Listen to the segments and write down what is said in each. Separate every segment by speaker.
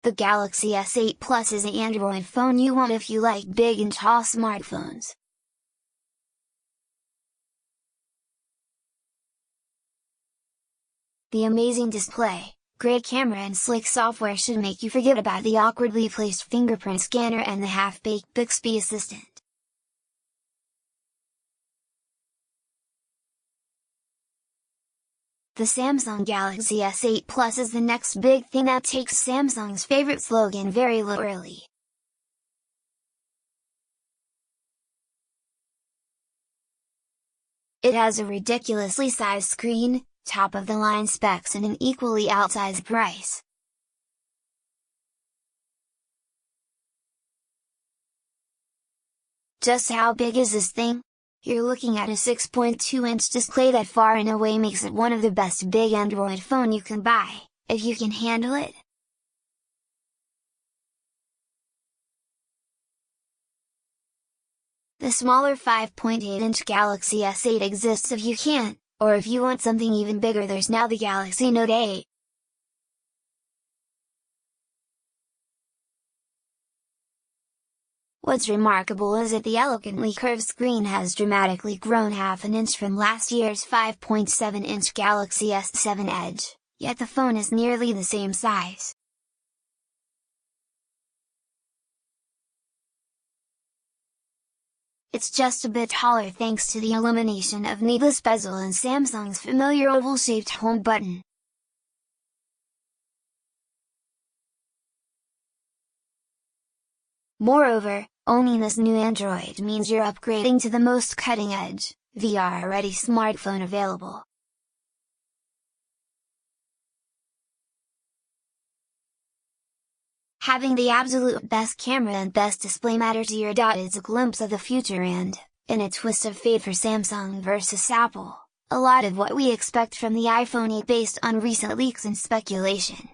Speaker 1: The Galaxy S8 Plus is an Android phone you want if you like big and tall smartphones. The amazing display, great camera and slick software should make you forget about the awkwardly placed fingerprint scanner and the half-baked Bixby assistant. The Samsung Galaxy S8 Plus is the next big thing that takes Samsung's favorite slogan very literally. It has a ridiculously sized screen, top-of-the-line specs and an equally outsized price. Just how big is this thing? You're looking at a 6.2-inch display that far and away makes it one of the best big Android phone you can buy, if you can handle it. The smaller 5.8-inch Galaxy S8 exists if you can't, or if you want something even bigger there's now the Galaxy Note 8. What's remarkable is that the elegantly curved screen has dramatically grown half an inch from last year's 5.7-inch Galaxy S7 Edge, yet the phone is nearly the same size. It's just a bit taller thanks to the elimination of needless bezel and Samsung's familiar oval-shaped home button. Moreover, owning this new Android means you're upgrading to the most cutting-edge, VR-ready smartphone available. Having the absolute best camera and best display matter to your.It is a glimpse of the future and, in a twist of fate for Samsung versus Apple, a lot of what we expect from the iPhone 8 based on recent leaks and speculation.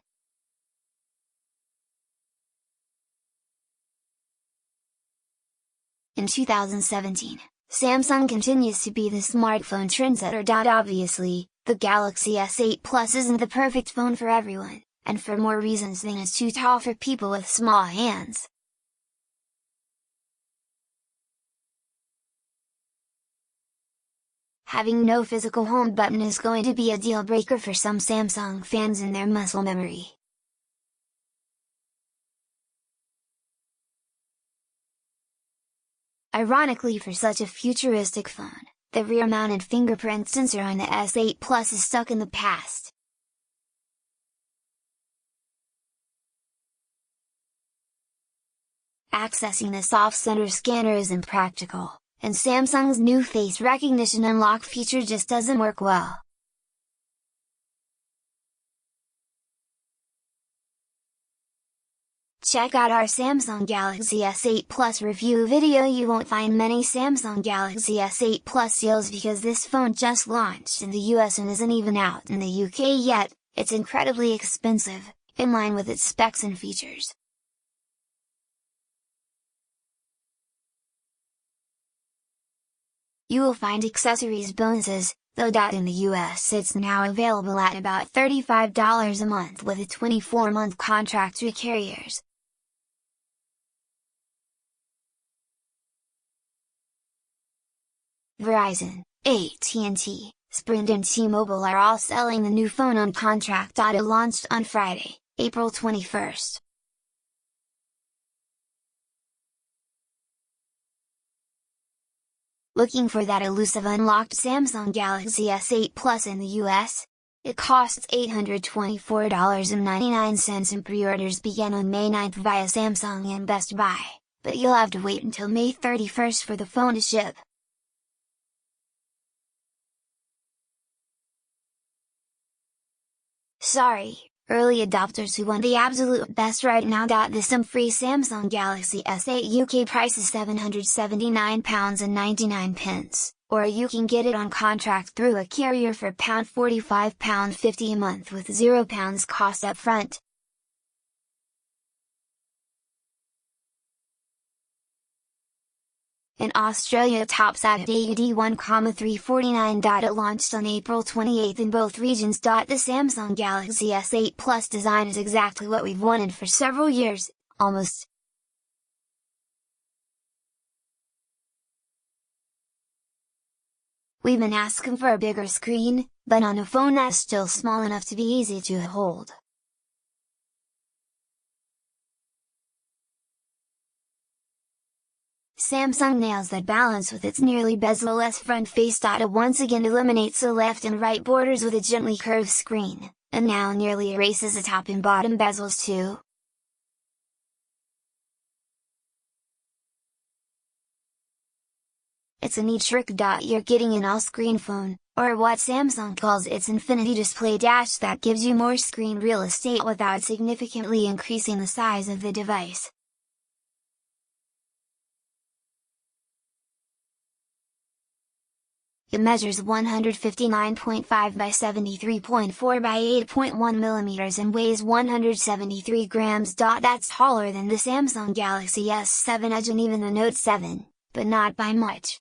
Speaker 1: In 2017, Samsung continues to be the smartphone trendsetter. Obviously, the Galaxy S8 Plus isn't the perfect phone for everyone, and for more reasons than it's too tall for people with small hands. Having no physical home button is going to be a deal breaker for some Samsung fans in their muscle memory. Ironically, for such a futuristic phone, the rear-mounted fingerprint sensor on the S8 Plus is stuck in the past. Accessing this off-center scanner is impractical, and Samsung's new face recognition unlock feature just doesn't work well. Check out our Samsung Galaxy S8 Plus review video. You won't find many Samsung Galaxy S8 Plus deals because this phone just launched in the US and isn't even out in the UK yet. It's incredibly expensive, in line with its specs and features. You will find accessories bonuses, though. In the US it's now available at about $35 a month with a 24-month contract through carriers. Verizon, AT&T, Sprint and T-Mobile are all selling the new phone on contract. It launched on Friday, April 21st. Looking for that elusive unlocked Samsung Galaxy S8 Plus in the US? It costs $824.99 and pre-orders begin on May 9th via Samsung and Best Buy, but you'll have to wait until May 31st for the phone to ship. Sorry, early adopters who want the absolute best right now. Some free Samsung Galaxy S8 UK price is £779.99, or you can get it on contract through a carrier for £45.50 a month with £0 cost up front. In Australia it tops out at AUD 1,349. It launched on April 28 in both regions.The Samsung Galaxy S8 Plus design is exactly what we've wanted for several years, almost. We've been asking for a bigger screen, but on a phone that's still small enough to be easy to hold. Samsung nails that balance with its nearly bezel-less front face. It once again eliminates the left and right borders with a gently curved screen, and now nearly erases the top and bottom bezels too. It's a neat trick. You're getting an all-screen phone, or what Samsung calls its infinity display dash, that gives you more screen real estate without significantly increasing the size of the device. It measures 159.5 by 73.4 by 8.1 mm and weighs 173 grams. That's taller than the Samsung Galaxy S7 Edge and even the Note 7, but not by much.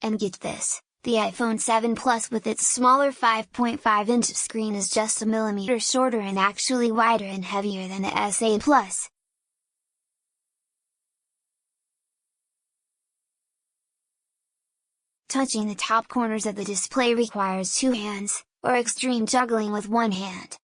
Speaker 1: And get this, the iPhone 7 Plus with its smaller 5.5-inch screen is just a millimeter shorter and actually wider and heavier than the S8 Plus. Touching the top corners of the display requires two hands, or extreme juggling with one hand.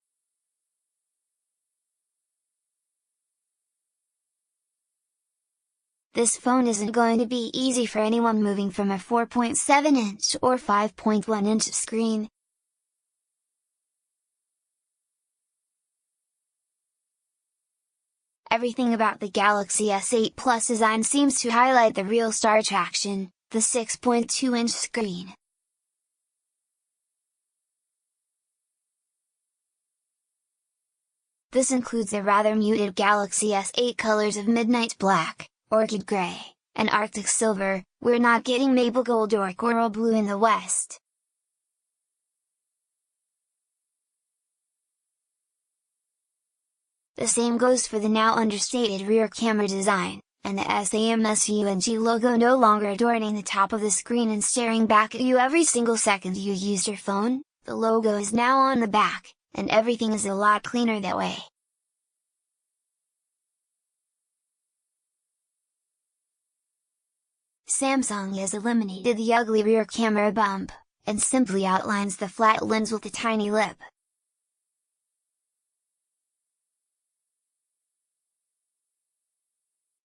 Speaker 1: This phone isn't going to be easy for anyone moving from a 4.7-inch or 5.1-inch screen. Everything about the Galaxy S8 Plus design seems to highlight the real star attraction, the 6.2-inch screen. This includes the rather muted Galaxy S8 colors of midnight black, orchid gray, and arctic silver. We're not getting maple gold or coral blue in the West. The same goes for the now understated rear camera design, and the SAMSUNG logo no longer adorning the top of the screen and staring back at you every single second you use your phone. The logo is now on the back, and everything is a lot cleaner that way. Samsung has eliminated the ugly rear camera bump, and simply outlines the flat lens with a tiny lip.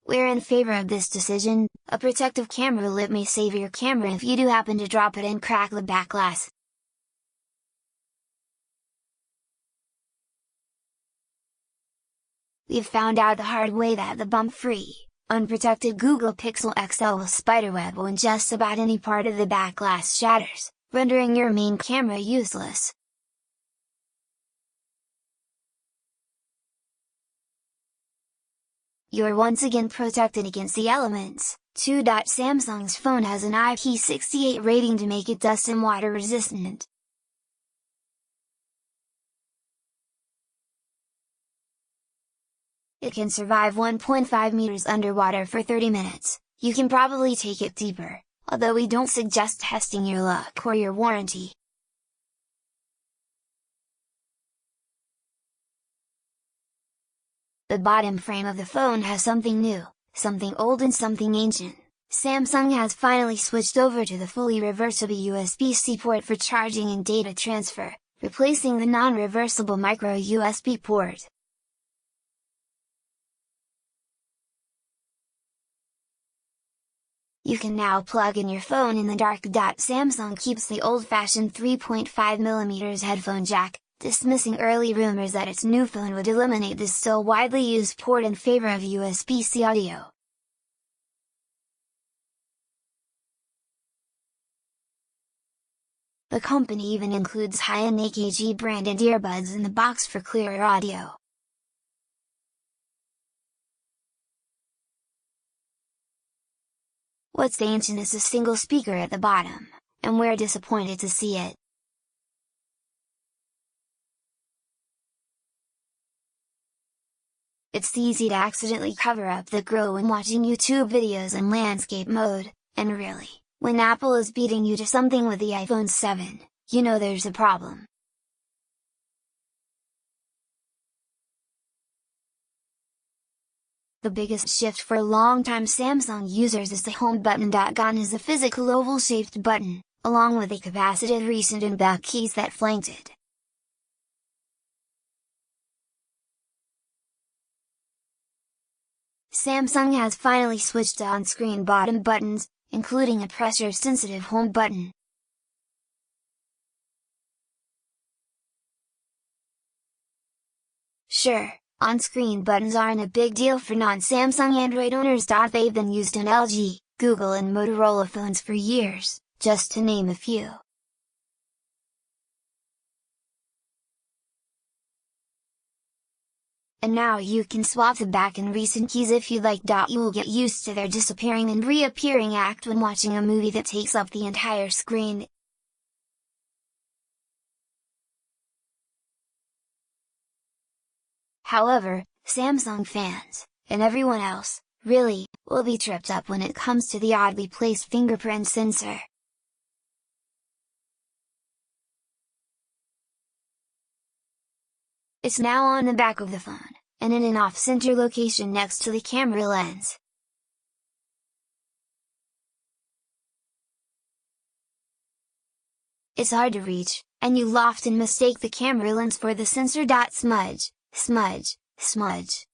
Speaker 1: We're in favor of this decision. A protective camera lip may save your camera if you do happen to drop it and crack the back glass. We've found out the hard way that the bump-free, unprotected Google Pixel XL will spiderweb when just about any part of the back glass shatters, rendering your main camera useless. You're once again protected against the elements, too. Samsung's phone has an IP68 rating to make it dust and water resistant. It can survive 1.5 meters underwater for 30 minutes, you can probably take it deeper, although we don't suggest testing your luck or your warranty. The bottom frame of the phone has something new, something old and something ancient. Samsung has finally switched over to the fully reversible USB-C port for charging and data transfer, replacing the non-reversible micro USB port. You can now plug in your phone in the dark. Samsung keeps the old-fashioned 3.5mm headphone jack, dismissing early rumors that its new phone would eliminate this still widely used port in favor of USB-C audio. The company even includes high-end AKG branded earbuds in the box for clearer audio. What's ancient is a single speaker at the bottom, and we're disappointed to see it. It's easy to accidentally cover up the glow when watching YouTube videos in landscape mode, and really, when Apple is beating you to something with the iPhone 7, you know there's a problem. The biggest shift for long-time Samsung users is the home button. Gone is a physical oval-shaped button, along with the capacitive recent and back keys that flanked it. Samsung has finally switched to on-screen bottom buttons, including a pressure-sensitive home button. Sure, on-screen buttons aren't a big deal for non-Samsung Android owners. They've been used in LG, Google and Motorola phones for years, just to name a few. And now you can swap the back and recent keys if you like. You'll get used to their disappearing and reappearing act when watching a movie that takes up the entire screen. However, Samsung fans, and everyone else, really, will be tripped up when it comes to the oddly placed fingerprint sensor. It's now on the back of the phone, and in an off-center location next to the camera lens. It's hard to reach, and you'll often mistake the camera lens for the sensor. Smudge, smudge, smudge.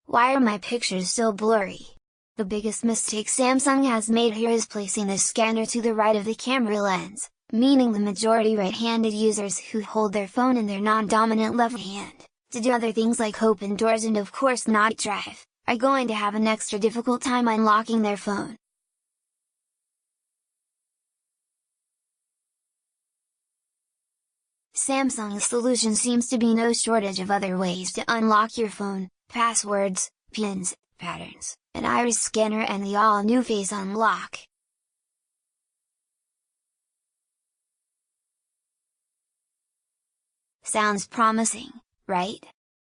Speaker 1: Why are my pictures so blurry? The biggest mistake Samsung has made here is placing the scanner to the right of the camera lens, meaning the majority right-handed users who hold their phone in their non-dominant left hand, to do other things like open doors and of course not drive, are going to have an extra difficult time unlocking their phone. Samsung's solution seems to be no shortage of other ways to unlock your phone: passwords, pins, patterns, an iris scanner and the all-new Face Unlock. Sounds promising, right?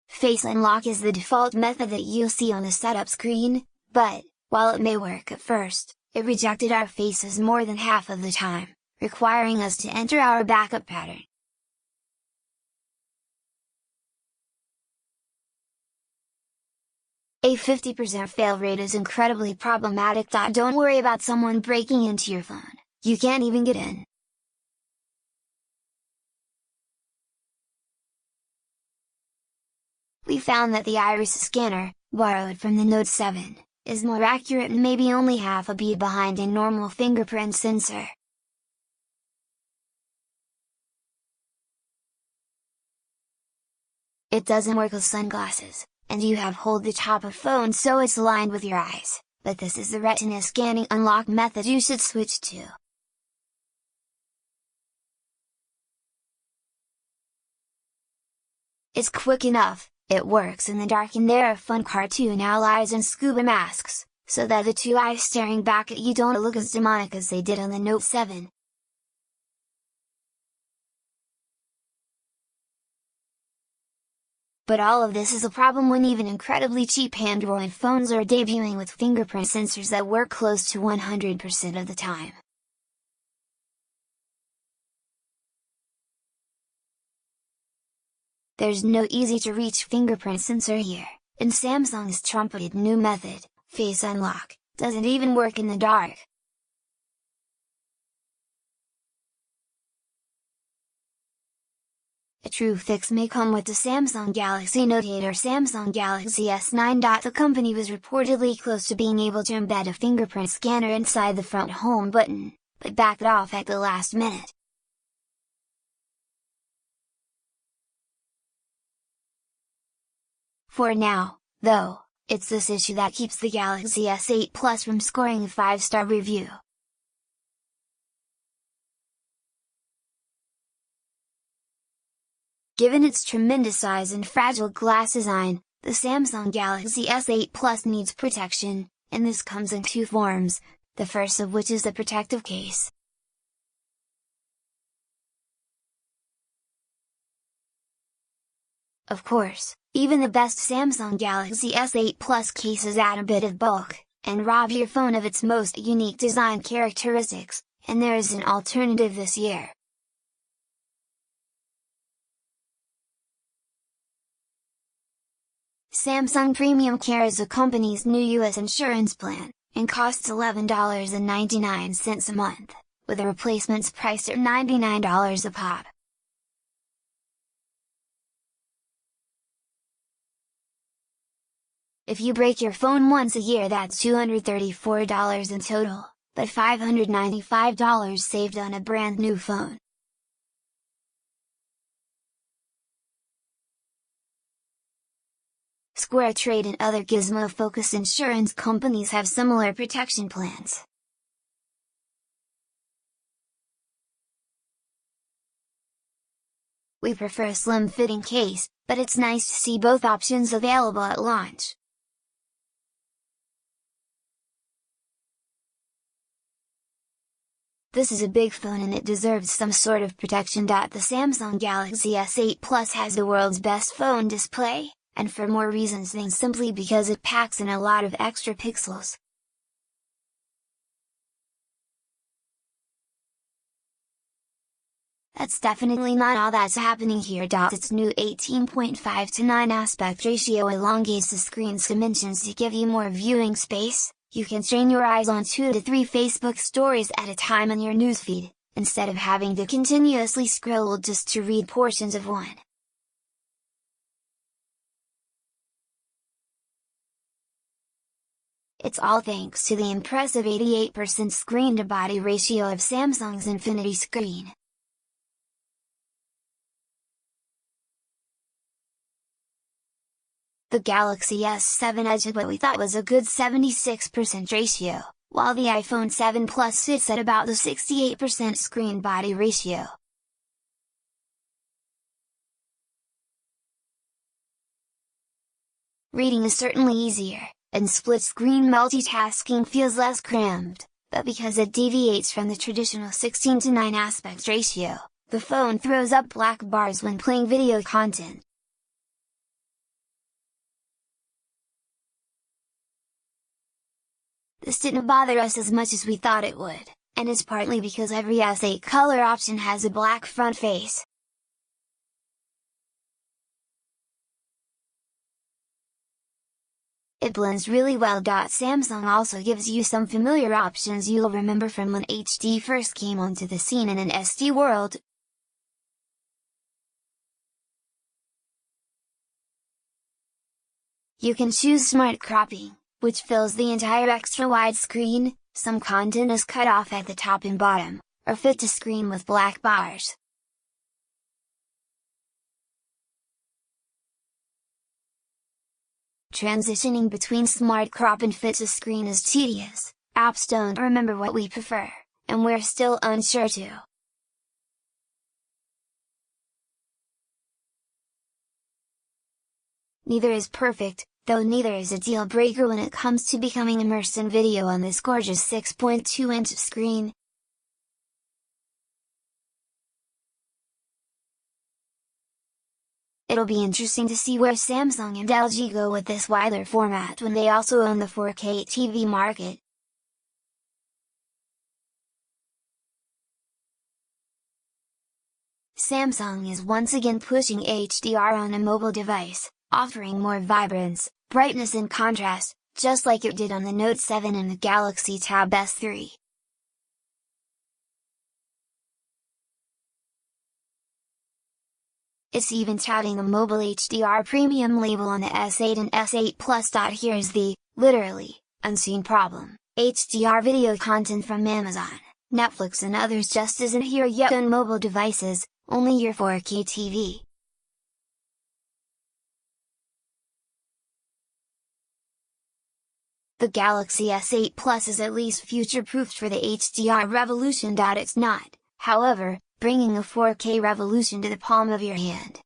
Speaker 1: Face Unlock is the default method that you'll see on the setup screen, but, while it may work at first, it rejected our faces more than half of the time, requiring us to enter our backup pattern. A 50% fail rate is incredibly problematic. Don't worry about someone breaking into your phone, you can't even get in. We found that the iris scanner, borrowed from the Note 7, is more accurate and maybe only half a beat behind a normal fingerprint sensor. It doesn't work with sunglasses, and you have hold the top of phone so it's aligned with your eyes, but this is the retina scanning unlock method you should switch to. It's quick enough, it works in the dark and there are fun cartoon allies and scuba masks, so that the two eyes staring back at you don't look as demonic as they did on the Note 7. But all of this is a problem when even incredibly cheap Android phones are debuting with fingerprint sensors that work close to 100% of the time. There's no easy-to-reach fingerprint sensor here, and Samsung's trumpeted new method, Face Unlock, doesn't even work in the dark. A true fix may come with the Samsung Galaxy Note 8 or Samsung Galaxy S9. The company was reportedly close to being able to embed a fingerprint scanner inside the front home button, but backed off at the last minute. For now, though, it's this issue that keeps the Galaxy S8 Plus from scoring a 5-star review. Given its tremendous size and fragile glass design, the Samsung Galaxy S8 Plus needs protection, and this comes in two forms, the first of which is the protective case. Of course, even the best Samsung Galaxy S8 Plus cases add a bit of bulk, and rob your phone of its most unique design characteristics, and there is an alternative this year. Samsung Premium Care is the company's new US insurance plan, and costs $11.99 a month, with the replacements priced at $99 a pop. If you break your phone once a year, that's $234 in total, but $595 saved on a brand new phone. Square Trade and other gizmo-focused insurance companies have similar protection plans. We prefer a slim-fitting case, but it's nice to see both options available at launch. This is a big phone and it deserves some sort of protection. The Samsung Galaxy S8 Plus has the world's best phone display, and for more reasons than simply because it packs in a lot of extra pixels. That's definitely not all that's happening here. Its new 18.5:9 aspect ratio elongates the screen's dimensions to give you more viewing space. You can strain your eyes on 2 to 3 Facebook stories at a time in your newsfeed, instead of having to continuously scroll just to read portions of one. It's all thanks to the impressive 88% screen-to-body ratio of Samsung's Infinity screen. The Galaxy S7 Edge had what we thought was a good 76% ratio, while the iPhone 7 Plus sits at about the 68% screen-body ratio. Reading is certainly easier, and split-screen multitasking feels less cramped, but because it deviates from the traditional 16:9 aspect ratio, the phone throws up black bars when playing video content. This didn't bother us as much as we thought it would, and it's partly because every S8 color option has a black front face. It blends really well. Samsung also gives you some familiar options you'll remember from when HD first came onto the scene in an SD world. You can choose smart cropping, which fills the entire extra wide screen, some content is cut off at the top and bottom, or fit to screen with black bars. Transitioning between smart crop and fit to screen is tedious, apps don't remember what we prefer, and we're still unsure too. Neither is perfect, though neither is a deal breaker when it comes to becoming immersed in video on this gorgeous 6.2-inch screen. It'll be interesting to see where Samsung and LG go with this wider format when they also own the 4K TV market. Samsung is once again pushing HDR on a mobile device, offering more vibrance, brightness and contrast, just like it did on the Note 7 and the Galaxy Tab S3. It's even touting the mobile HDR premium label on the S8 and S8 Plus. Here's the, literally, unseen problem: HDR video content from Amazon, Netflix and others just isn't here yet on mobile devices, only your 4K TV. The Galaxy S8 Plus is at least future-proofed for the HDR revolution. It's not, however, bringing a 4K revolution to the palm of your hand.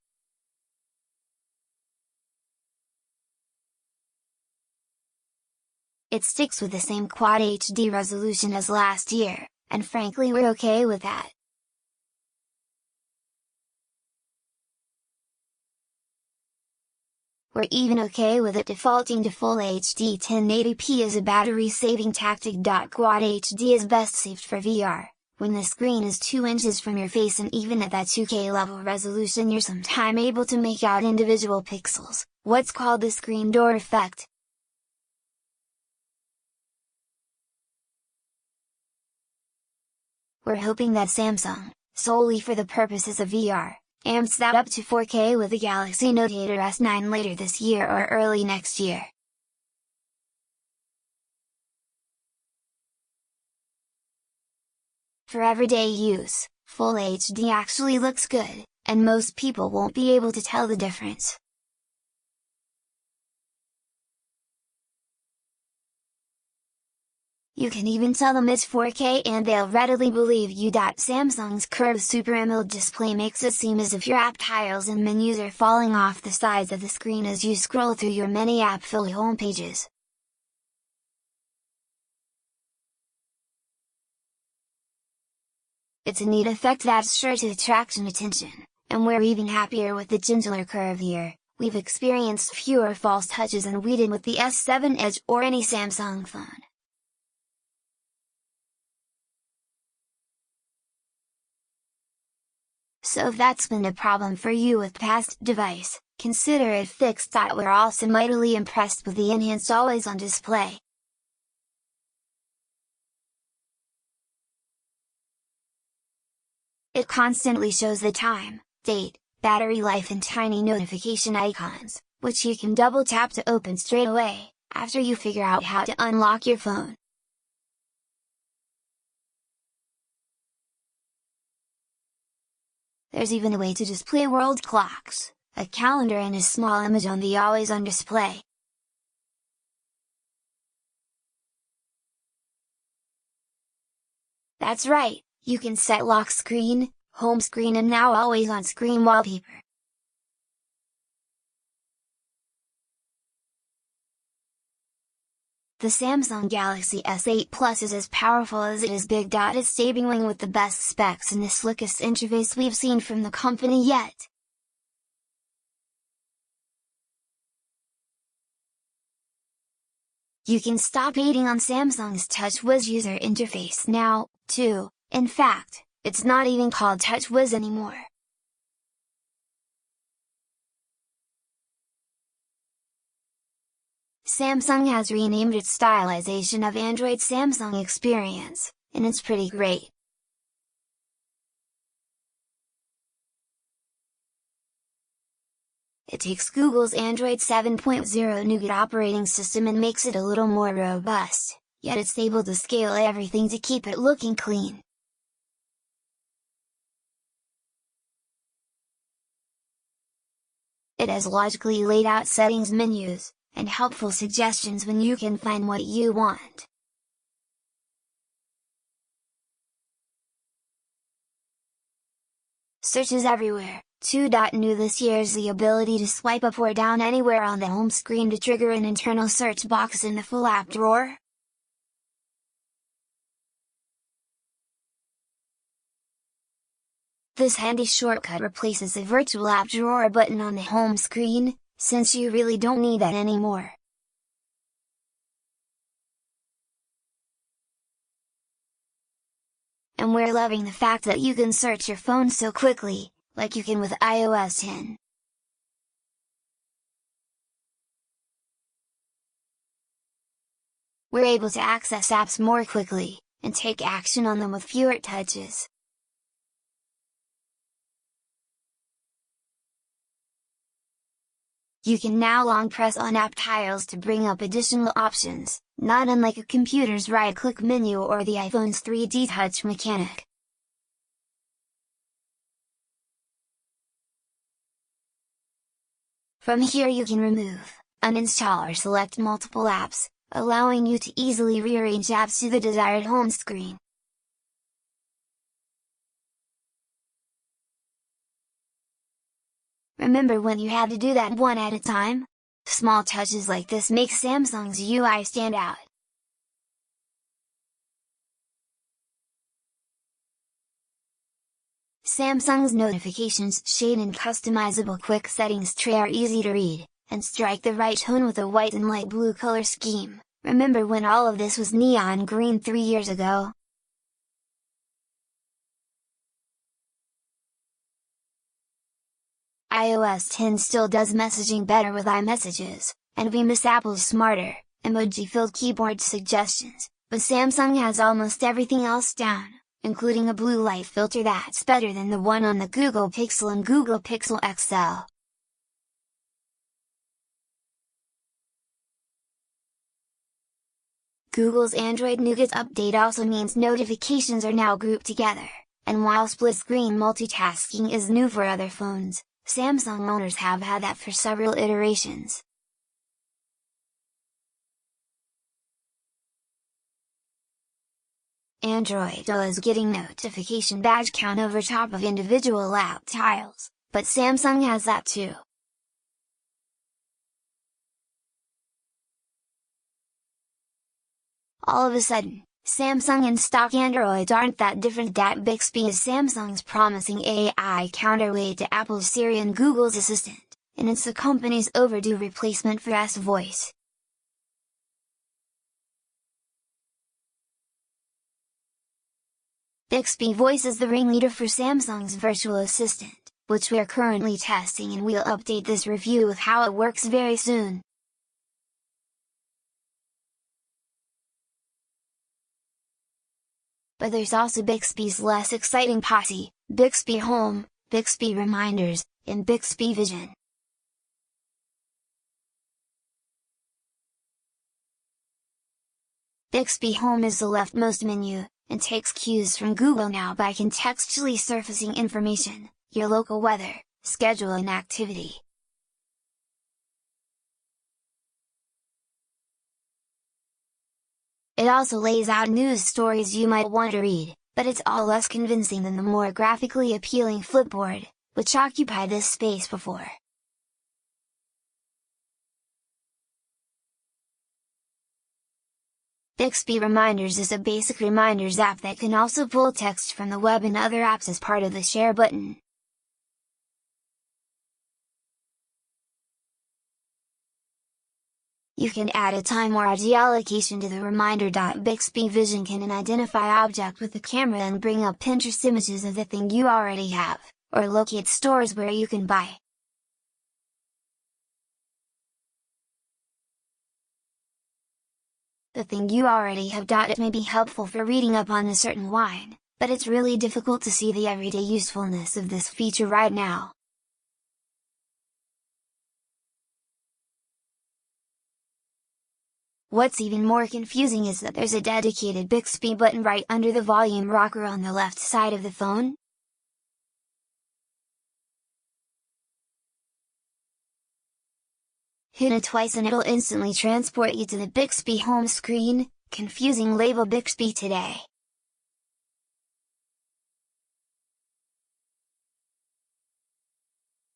Speaker 1: It sticks with the same Quad HD resolution as last year, and frankly we're okay with that. We're even okay with it defaulting to Full HD 1080p as a battery-saving tactic. Quad HD is best saved for VR, when the screen is 2 inches from your face, and even at that 2K level resolution you're sometimes able to make out individual pixels, what's called the screen door effect. We're hoping that Samsung, solely for the purposes of VR, amps that up to 4K with the Galaxy Note 8 or S9 later this year or early next year. For everyday use, Full HD actually looks good, and most people won't be able to tell the difference. You can even tell them it's 4K and they'll readily believe you. Samsung's curved Super AMOLED display makes it seem as if your app tiles and menus are falling off the sides of the screen as you scroll through your many app-filled homepages. It's a neat effect that's sure to attract attention, and we're even happier with the gentler curve here. We've experienced fewer false touches than we did with the S7 Edge or any Samsung phone. So if that's been a problem for you with past device, consider it fixed. We're also mightily impressed with the enhanced always on display. It constantly shows the time, date, battery life and tiny notification icons, which you can double tap to open straight away, after you figure out how to unlock your phone. There's even a way to display world clocks, a calendar and a small image on the always on display. That's right, you can set lock screen, home screen and now always on screen wallpaper. The Samsung Galaxy S8 Plus is as powerful as it is big. It's debuting with the best specs and the slickest interface we've seen from the company yet. You can stop hating on Samsung's TouchWiz user interface now, too. In fact, it's not even called TouchWiz anymore. Samsung has renamed its stylization of Android Samsung Experience, and it's pretty great. It takes Google's Android 7.0 Nougat operating system and makes it a little more robust, yet it's able to scale everything to keep it looking clean. It has logically laid out settings menus, and helpful suggestions when you can find what you want. Search is everywhere, too. New this year is the ability to swipe up or down anywhere on the home screen to trigger an internal search box in the full app drawer. This handy shortcut replaces the virtual app drawer button on the home screen, since you really don't need that anymore. And we're loving the fact that you can search your phone so quickly, like you can with iOS 10. We're able to access apps more quickly, and take action on them with fewer touches. You can now long press on app tiles to bring up additional options, not unlike a computer's right-click menu or the iPhone's 3D touch mechanic. From here you can remove, uninstall or select multiple apps, allowing you to easily rearrange apps to the desired home screen. Remember when you had to do that one at a time? Small touches like this make Samsung's UI stand out. Samsung's notifications shade and customizable quick settings tray are easy to read, and strike the right tone with a white and light blue color scheme. Remember when all of this was neon green 3 years ago? iOS 10 still does messaging better with iMessages, and we miss Apple's smarter, emoji-filled keyboard suggestions, but Samsung has almost everything else down, including a blue light filter that's better than the one on the Google Pixel and Google Pixel XL. Google's Android Nougat update also means notifications are now grouped together, and while split-screen multitasking is new for other phones, Samsung owners have had that for several iterations. Android O is getting notification badge count over top of individual app tiles, but Samsung has that too. All of a sudden, Samsung and stock Androids aren't that different. That Bixby is Samsung's promising AI counterweight to Apple's Siri and Google's Assistant, and it's the company's overdue replacement for S Voice. Bixby Voice is the ringleader for Samsung's virtual assistant, which we're currently testing, and we'll update this review with how it works very soon. But there's also Bixby's less exciting posse, Bixby Home, Bixby Reminders, and Bixby Vision. Bixby Home is the leftmost menu, and takes cues from Google Now by contextually surfacing information, your local weather, schedule and activity. It also lays out news stories you might want to read, but it's all less convincing than the more graphically appealing Flipboard, which occupied this space before. Bixby Reminders is a basic reminders app that can also pull text from the web and other apps as part of the share button. You can add a time or a geolocation to the reminder. Bixby Vision can identify object with the camera and bring up Pinterest images of the thing you already have, or locate stores where you can buy. The thing you already have. It may be helpful for reading up on a certain wine, but it's really difficult to see the everyday usefulness of this feature right now. What's even more confusing is that there's a dedicated Bixby button right under the volume rocker on the left side of the phone. Hit it twice and it'll instantly transport you to the Bixby home screen. Confusing label. Bixby today.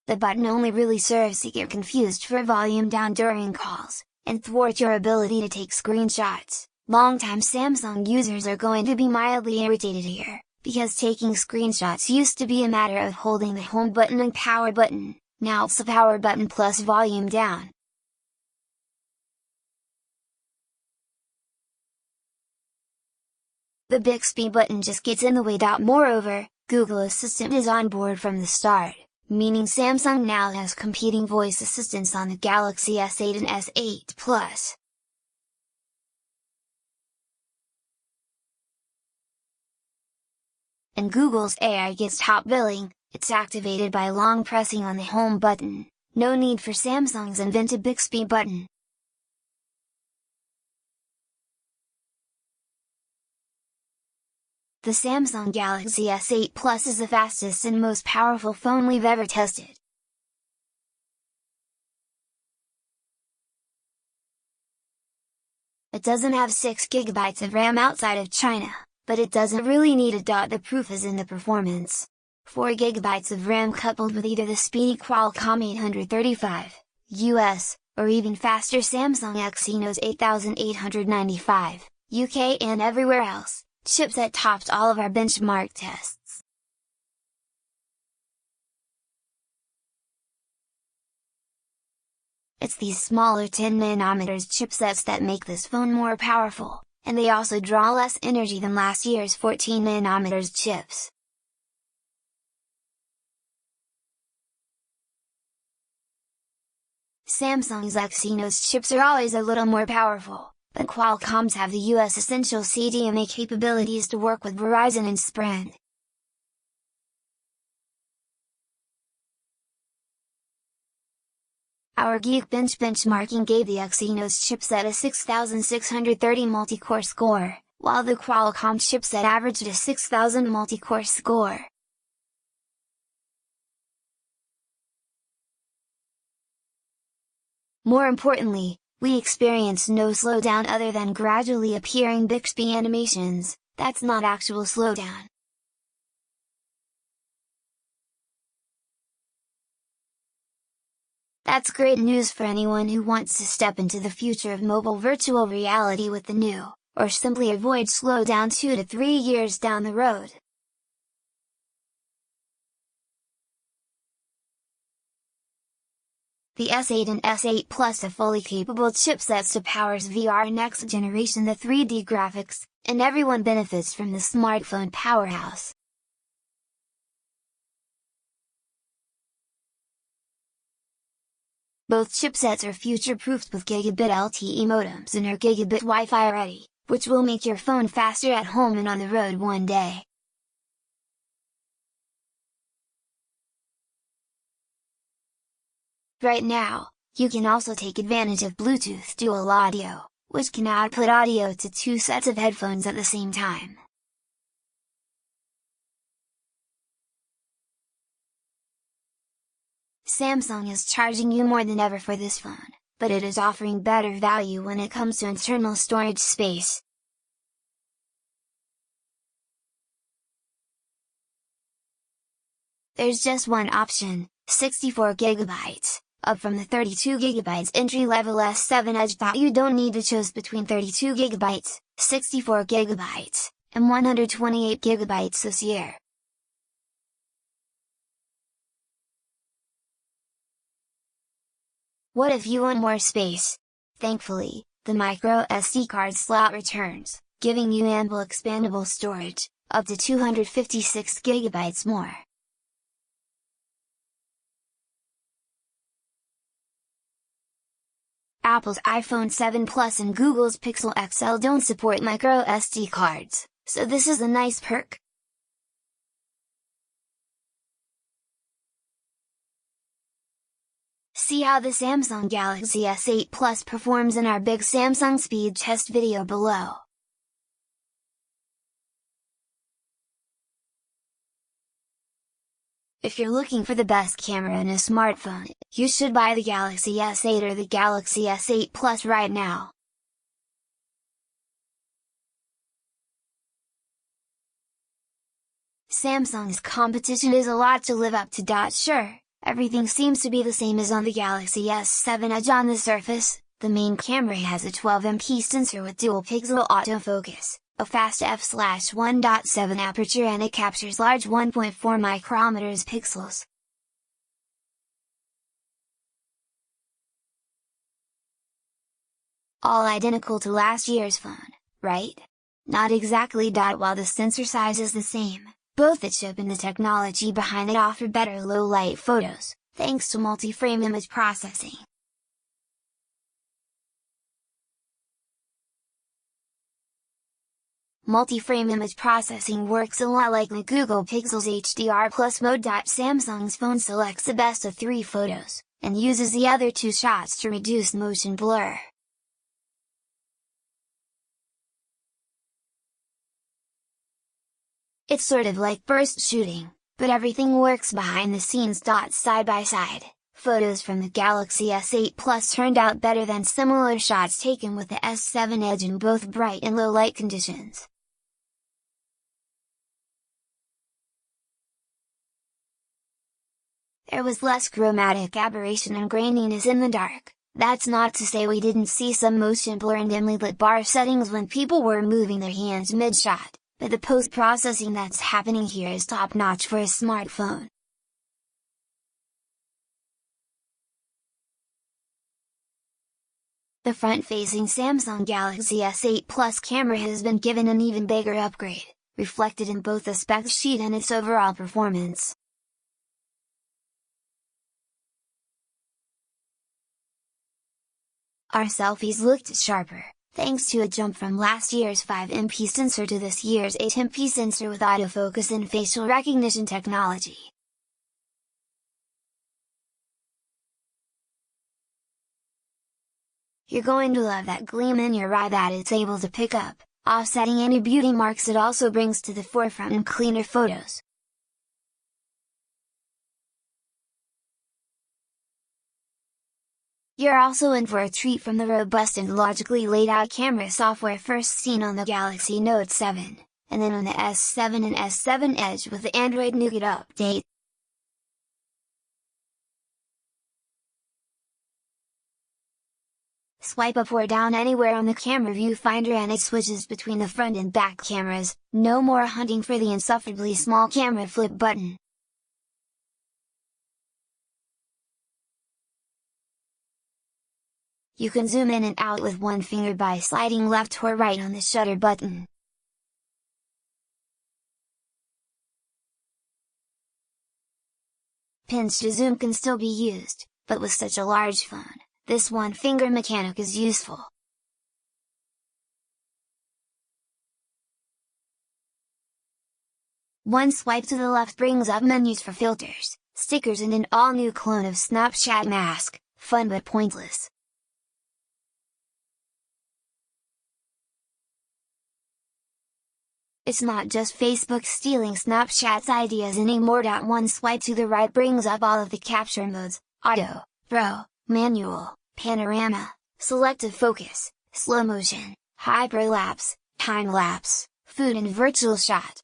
Speaker 1: The button only really serves to get confused for volume down during calls, and thwart your ability to take screenshots. Longtime Samsung users are going to be mildly irritated here, because taking screenshots used to be a matter of holding the home button and power button, now it's the power button plus volume down. The Bixby button just gets in the way. Moreover, Google Assistant is on board from the start, meaning Samsung now has competing voice assistants on the Galaxy S8 and S8 Plus. And Google's AI gets top billing, it's activated by long pressing on the home button, no need for Samsung's invented Bixby button. The Samsung Galaxy S8 Plus is the fastest and most powerful phone we've ever tested. It doesn't have 6 GB of RAM outside of China, but it doesn't really need it. The proof is in the performance. 4 GB of RAM coupled with either the speedy Qualcomm 835, US, or even faster Samsung Exynos 8895, UK and everywhere else. Chipset topped all of our benchmark tests. It's these smaller 10nm chipsets that make this phone more powerful, and they also draw less energy than last year's 14nm chips. Samsung's Exynos chips are always a little more powerful, but Qualcomm's have the US essential CDMA capabilities to work with Verizon and Sprint. Our Geekbench benchmarking gave the Exynos chipset a 6630 multi-core score, while the Qualcomm chipset averaged a 6000 multi-core score. More importantly, we experienced no slowdown other than gradually appearing Bixby animations. That's not actual slowdown. That's great news for anyone who wants to step into the future of mobile virtual reality with the new, or simply avoid slowdown 2 to 3 years down the road. The S8 and S8 Plus are fully capable chipsets to powers VR next generation the 3D graphics, and everyone benefits from the smartphone powerhouse. Both chipsets are future-proofed with gigabit LTE modems and are gigabit Wi-Fi ready, which will make your phone faster at home and on the road one day. Right now, you can also take advantage of Bluetooth dual audio, which can output audio to 2 sets of headphones at the same time. Samsung is charging you more than ever for this phone, but it is offering better value when it comes to internal storage space. There's just one option, 64GB, up from the 32GB entry-level S7 Edge. You don't need to choose between 32GB, 64GB, and 128GB this year. What if you want more space? Thankfully, the micro SD card slot returns, giving you ample expandable storage, up to 256GB more. Apple's iPhone 7 Plus and Google's Pixel XL don't support micro SD cards, so this is a nice perk. See how the Samsung Galaxy S8 Plus performs in our big Samsung speed test video below. If you're looking for the best camera in a smartphone, you should buy the Galaxy S8 or the Galaxy S8 Plus right now. Samsung's competition is a lot to live up to. Sure, everything seems to be the same as on the Galaxy S7 Edge on the surface. The main camera has a 12MP sensor with dual pixel autofocus, a fast f/1.7 aperture, and it captures large 1.4 micrometers pixels. All identical to last year's phone, right? Not exactly. While the sensor size is the same, both the chip and the technology behind it offer better low-light photos, thanks to multi-frame image processing. Multi-frame image processing works a lot like the Google Pixel's HDR Plus mode. Samsung's phone selects the best of 3 photos, and uses the other 2 shots to reduce motion blur. It's sort of like burst shooting, but everything works behind the scenes. Side by side, photos from the Galaxy S8 Plus turned out better than similar shots taken with the S7 Edge in both bright and low light conditions. There was less chromatic aberration and graininess in the dark. That's not to say we didn't see some motion blur in dimly lit bar settings when people were moving their hands mid-shot, but the post-processing that's happening here is top-notch for a smartphone. The front-facing Samsung Galaxy S8 Plus camera has been given an even bigger upgrade, reflected in both the spec sheet and its overall performance. Our selfies looked sharper, thanks to a jump from last year's 5MP sensor to this year's 8MP sensor with autofocus and facial recognition technology. You're going to love that gleam in your eye that it's able to pick up, offsetting any beauty marks it also brings to the forefront in cleaner photos. You're also in for a treat from the robust and logically laid out camera software first seen on the Galaxy Note 7, and then on the S7 and S7 Edge with the Android Nougat update. Swipe up or down anywhere on the camera viewfinder and it switches between the front and back cameras, no more hunting for the insufferably small camera flip button. You can zoom in and out with one finger by sliding left or right on the shutter button. Pinch to zoom can still be used, but with such a large phone, this one-finger mechanic is useful. One swipe to the left brings up menus for filters, stickers and an all-new clone of Snapchat Mask, fun but pointless. It's not just Facebook stealing Snapchat's ideas anymore. One swipe to the right brings up all of the capture modes: auto, pro, manual, panorama, selective focus, slow motion, hyperlapse, time-lapse, food and virtual shot.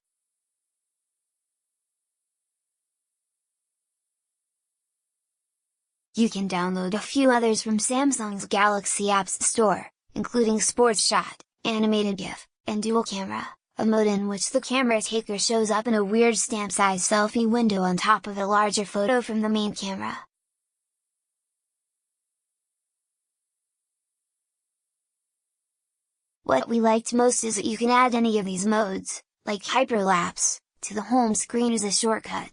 Speaker 1: You can download a few others from Samsung's Galaxy Apps Store, including Sports Shot, Animated GIF, and Dual Camera, a mode in which the camera taker shows up in a weird stamp-size selfie window on top of a larger photo from the main camera. What we liked most is that you can add any of these modes, like hyperlapse, to the home screen as a shortcut.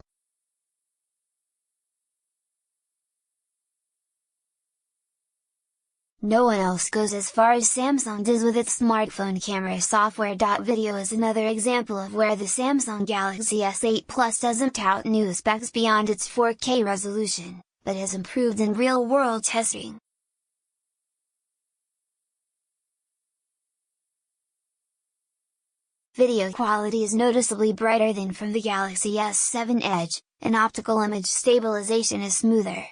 Speaker 1: No one else goes as far as Samsung does with its smartphone camera software. Video is another example of where the Samsung Galaxy S8 Plus doesn't tout new specs beyond its 4K resolution, but has improved in real-world testing. Video quality is noticeably brighter than from the Galaxy S7 Edge, and optical image stabilization is smoother.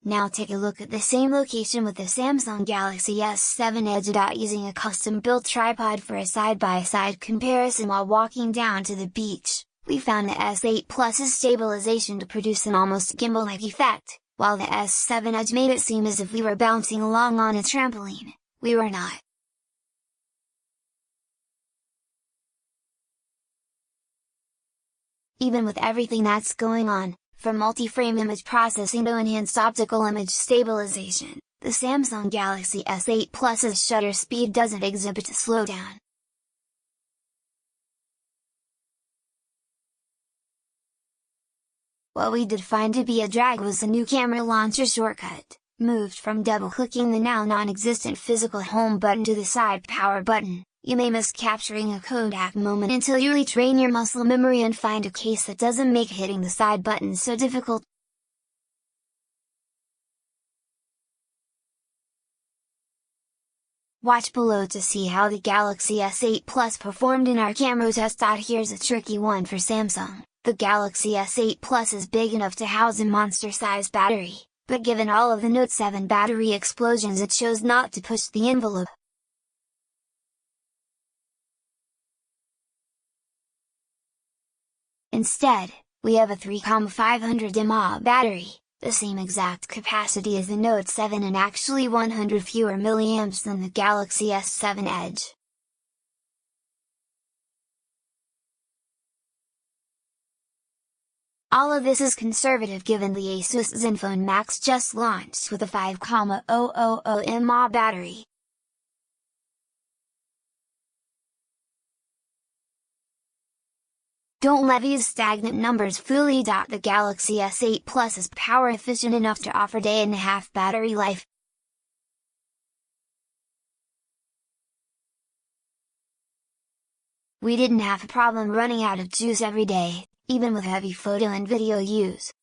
Speaker 1: Now take a look at the same location with the Samsung Galaxy S7 Edge. Using a custom-built tripod for a side-by-side comparison while walking down to the beach, we found the S8 Plus's stabilization to produce an almost gimbal-like effect, while the S7 Edge made it seem as if we were bouncing along on a trampoline. We were not. Even with everything that's going on, from multi-frame image processing to enhanced optical image stabilization, the Samsung Galaxy S8 Plus's shutter speed doesn't exhibit a slowdown. What we did find to be a drag was the new camera launcher shortcut, moved from double-clicking the now non-existent physical home button to the side power button. You may miss capturing a Kodak moment until you retrain your muscle memory and find a case that doesn't make hitting the side button so difficult. Watch below to see how the Galaxy S8 Plus performed in our camera test. Here's a tricky one for Samsung. The Galaxy S8 Plus is big enough to house a monster-sized battery, but given all of the Note 7 battery explosions it chose not to push the envelope. Instead, we have a 3,500 mAh battery, the same exact capacity as the Note 7 and actually 100 fewer milliamps than the Galaxy S7 Edge. All of this is conservative given the Asus ZenFone Max just launched with a 5,000 mAh battery. Don't let these stagnant numbers fool you. The Galaxy S8 Plus is power efficient enough to offer day-and-a-half battery life. We didn't have a problem running out of juice every day, even with heavy photo and video use.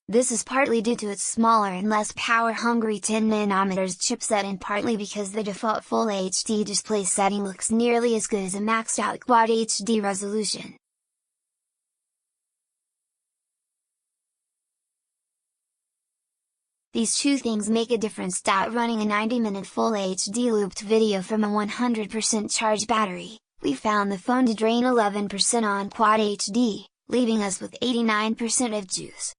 Speaker 1: This is partly due to its smaller and less power-hungry 10nm chipset and partly because the default Full HD display setting looks nearly as good as a maxed-out Quad HD resolution. These two things make a difference. Running a 90-minute Full HD looped video from a 100% charged battery, we found the phone to drain 11% on Quad HD, leaving us with 89% of juice.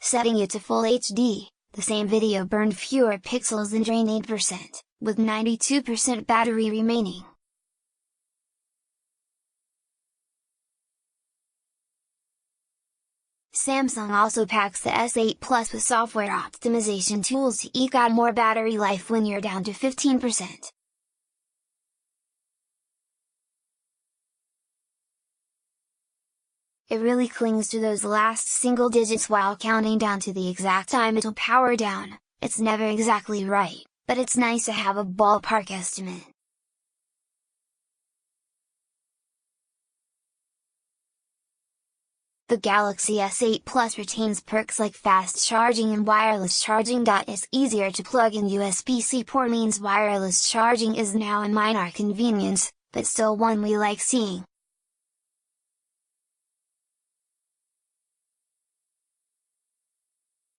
Speaker 1: Setting it to Full HD, the same video burned fewer pixels and drained 8%, with 92% battery remaining. Samsung also packs the S8 Plus with software optimization tools to eke out more battery life when you're down to 15%. It really clings to those last single digits while counting down to the exact time it'll power down. It's never exactly right, but it's nice to have a ballpark estimate. The Galaxy S8 Plus retains perks like fast charging and wireless charging. Its easier to plug in USB-C port means wireless charging is now a minor convenience, but still one we like seeing.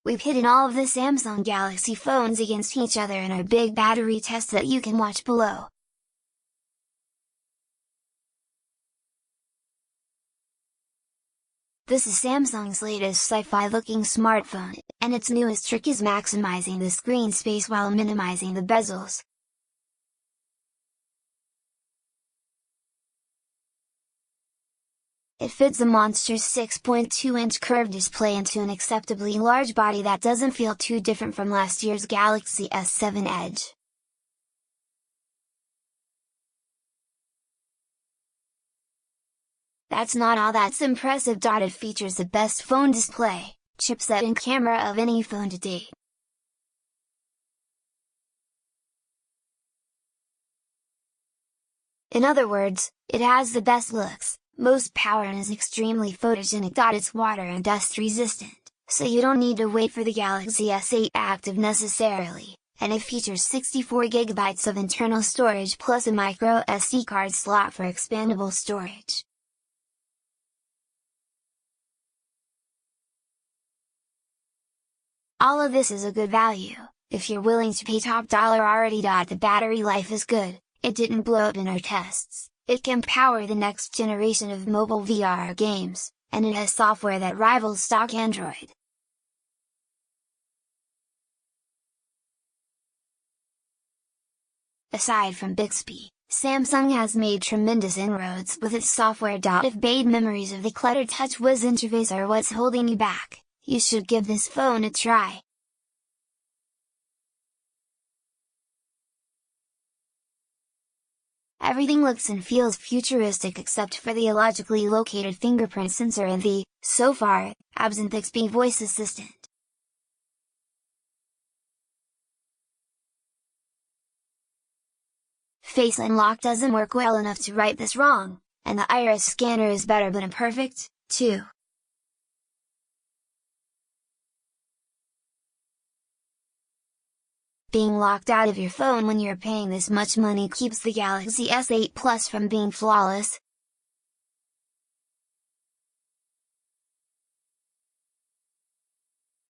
Speaker 1: We've hidden all of the Samsung Galaxy phones against each other in our big battery test that you can watch below. This is Samsung's latest sci-fi looking smartphone, and its newest trick is maximizing the screen space while minimizing the bezels. It fits the monster's 6.2-inch curved display into an acceptably large body that doesn't feel too different from last year's Galaxy S7 Edge. That's not all that's impressive. It features the best phone display, chipset and camera of any phone to date. In other words, it has the best looks, most power and is extremely photogenic. It's water and dust resistant, so you don't need to wait for the Galaxy S8 active necessarily, and it features 64GB of internal storage plus a micro SD card slot for expandable storage. All of this is a good value, if you're willing to pay top dollar already. The battery life is good, it didn't blow up in our tests, it can power the next generation of mobile VR games, and it has software that rivals stock Android. Aside from Bixby, Samsung has made tremendous inroads with its software. If bad memories of the cluttered TouchWiz interface are what's holding you back, you should give this phone a try. Everything looks and feels futuristic except for the illogically located fingerprint sensor and the, so far, absent Bixby voice assistant. Face Unlock doesn't work well enough to right this wrong, and the iris scanner is better but imperfect, too. Being locked out of your phone when you're paying this much money keeps the Galaxy S8 Plus from being flawless.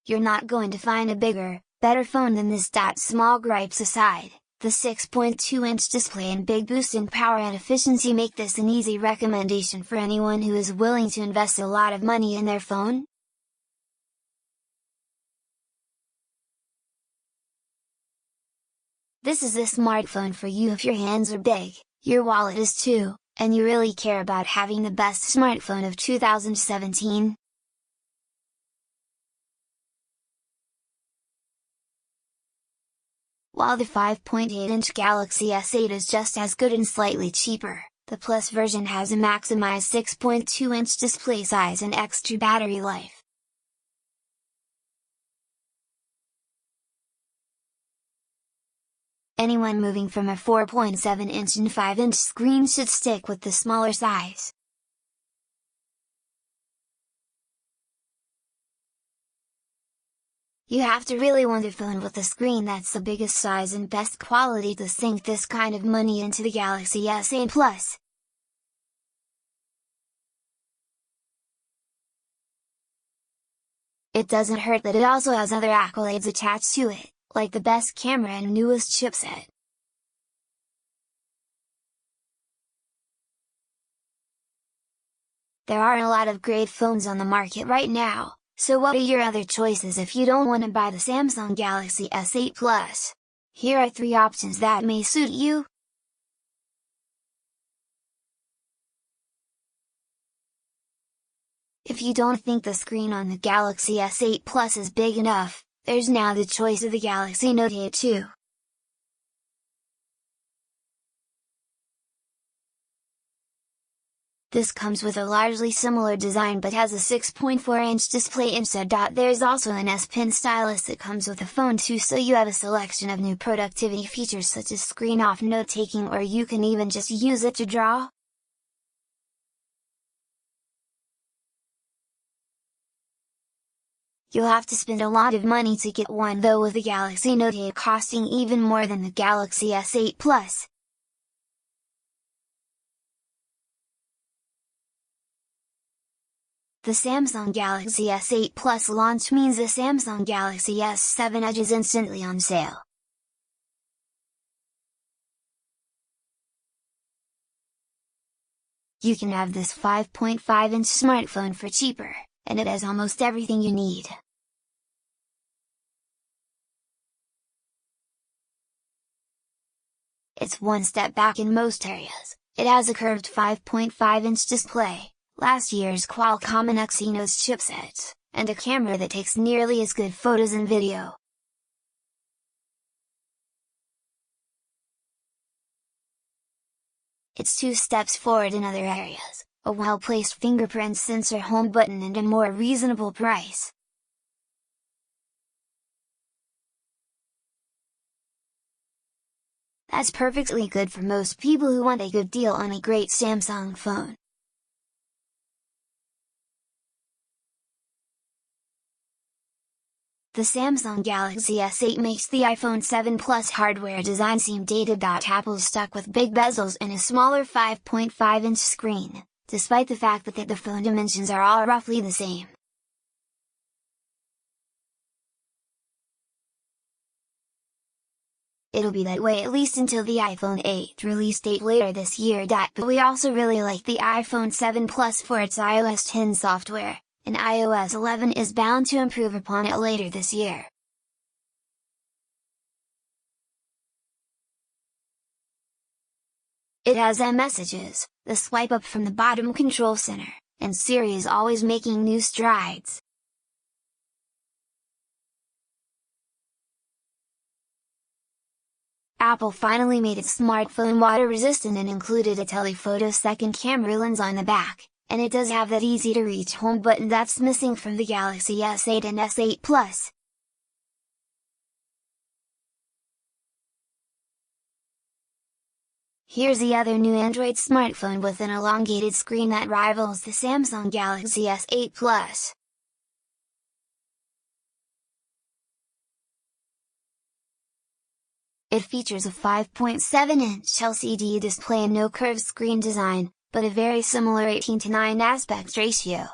Speaker 1: You're not going to find a bigger, better phone than this. Small gripes aside, the 6.2-inch display and big boost in power and efficiency make this an easy recommendation for anyone who is willing to invest a lot of money in their phone. This is the smartphone for you if your hands are big, your wallet is too, and you really care about having the best smartphone of 2017. While the 5.8-inch Galaxy S8 is just as good and slightly cheaper, the Plus version has a maximized 6.2-inch display size and extra battery life. Anyone moving from a 4.7-inch and 5-inch screen should stick with the smaller size. You have to really want a phone with a screen that's the biggest size and best quality to sink this kind of money into the Galaxy S8 Plus. It doesn't hurt that it also has other accolades attached to it, like the best camera and newest chipset. There are a lot of great phones on the market right now, so what are your other choices if you don't want to buy the Samsung Galaxy S8 Plus? Here are 3 options that may suit you. If you don't think the screen on the Galaxy S8 Plus is big enough, there's now the choice of the Galaxy Note 8 too. This comes with a largely similar design but has a 6.4-inch display instead. There's also an S Pen stylus that comes with the phone too, so you have a selection of new productivity features such as screen-off note-taking, or you can even just use it to draw. You'll have to spend a lot of money to get one though, with the Galaxy Note 8 costing even more than the Galaxy S8 Plus. The Samsung Galaxy S8 Plus launch means the Samsung Galaxy S7 Edge is instantly on sale. You can have this 5.5-inch smartphone for cheaper, and it has almost everything you need. It's one step back in most areas. It has a curved 5.5-inch display, last year's Qualcomm and Exynos chipsets, and a camera that takes nearly as good photos and video. It's 2 steps forward in other areas, a well-placed fingerprint sensor home button and a more reasonable price. That's perfectly good for most people who want a good deal on a great Samsung phone. The Samsung Galaxy S8 makes the iPhone 7 Plus hardware design seem dated. Apple's stuck with big bezels and a smaller 5.5-inch screen, despite the fact that the phone dimensions are all roughly the same. It'll be that way at least until the iPhone 8 release date later this year. But we also really like the iPhone 7 Plus for its iOS 10 software, and iOS 11 is bound to improve upon it later this year. It has iMessages, the swipe up from the bottom control center, and Siri is always making new strides. Apple finally made its smartphone water resistant and included a telephoto second camera lens on the back, and it does have that easy to reach home button that's missing from the Galaxy S8 and S8 Plus. Here's the other new Android smartphone with an elongated screen that rivals the Samsung Galaxy S8 Plus. It features a 5.7-inch LCD display and no curved screen design, but a very similar 18:9 aspect ratio.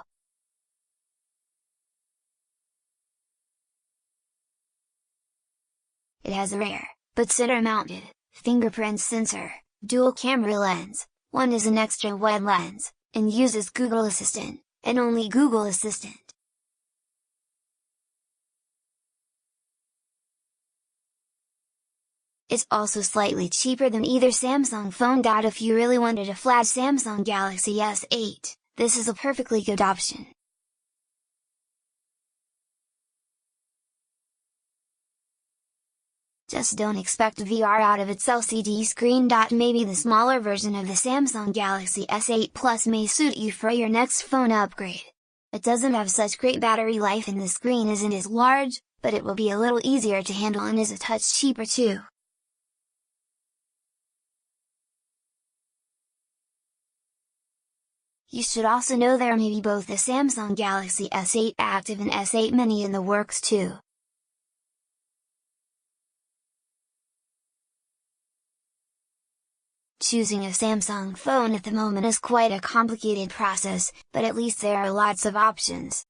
Speaker 1: It has a rear, but center-mounted, fingerprint sensor, dual camera lens, one is an extra wide lens, and uses Google Assistant, and only Google Assistant. It's also slightly cheaper than either Samsung phone. If you really wanted a flat Samsung Galaxy S8, this is a perfectly good option. Just don't expect VR out of its LCD screen. Maybe the smaller version of the Samsung Galaxy S8 Plus may suit you for your next phone upgrade. It doesn't have such great battery life and the screen isn't as large, but it will be a little easier to handle and is a touch cheaper too. You should also know there may be both the Samsung Galaxy S8 Active and S8 Mini in the works too. Choosing a Samsung phone at the moment is quite a complicated process, but at least there are lots of options.